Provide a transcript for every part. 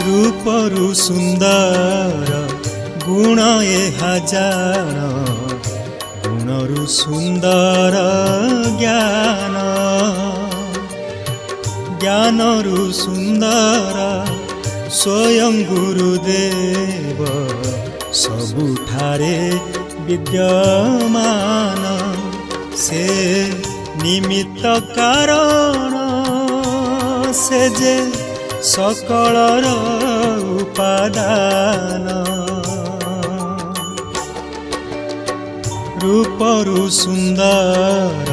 रूपरु सुंदर गुण ए हजार गुणरु सुंदर ज्ञान ज्ञानरु सुंदर स्वयं गुरुदेव सबुठारे विद्यमान से निमित्त कारण से जे सकलर उपादान रूपरु सुंदर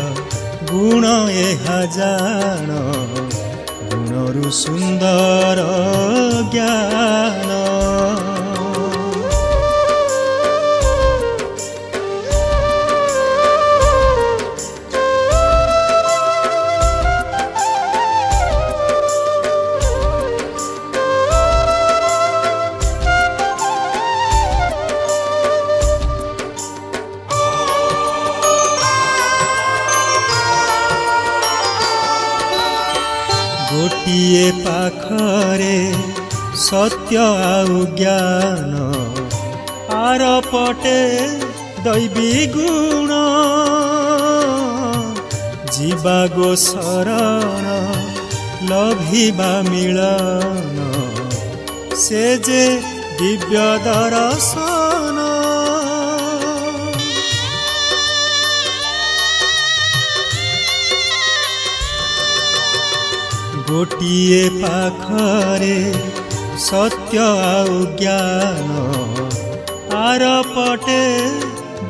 गुण ए हजार गुणरु सुंदर ज्ञान गोटिए पाखरे सत्य आउ ज्ञान आर पटे दैवी गुण जीवा गो शरण लभिबा मिलन से जे दिव्य दर्शन गोटिए पाखरे सत्य आउ ज्ञान आर पटे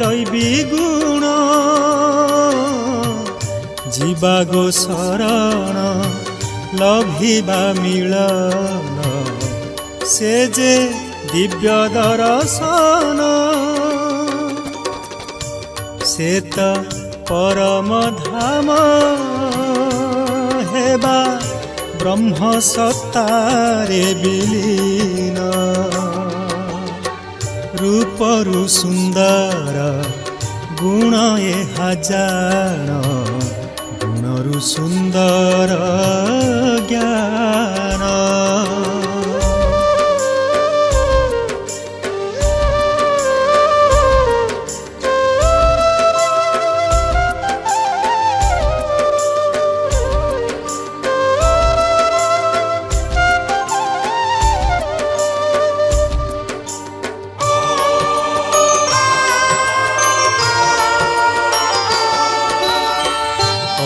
दैवी गुण जीवा गो शरण लभिबा मिलन से जे दिव्य दर्शन से त परम धाम हेबा ब्रह्म सत्तारे विलीन रूपरु सुंदर गुण ए हजार गुणरु सुंदर ज्ञान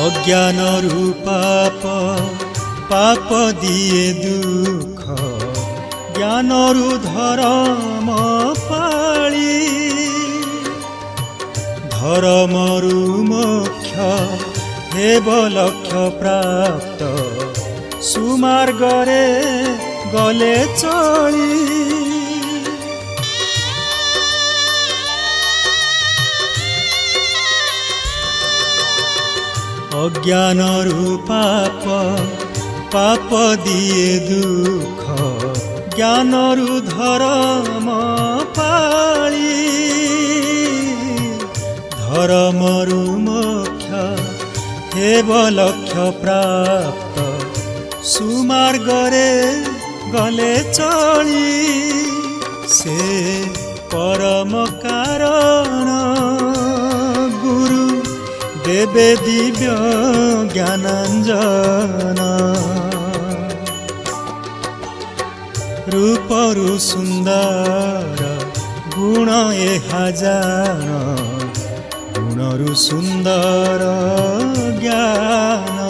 अज्ञान रूपाप पाप दिए दुख ज्ञान रु धर्म पाली धर्म रु मोक्ष हेब लक्ष्य प्राप्त सुमार्गरे गले चली अज्ञान रूपाप पाप दिए दुख ज्ञान रु धर्म पाली धर्म रु मोक्ष हेब लक्ष्य प्राप्त सुमार्गरे गले चली से परम कारण गुरु देवे दिव्य ज्ञानांजन रूपरु सुंदर गुण ए हजार गुणरु सुंदर ज्ञान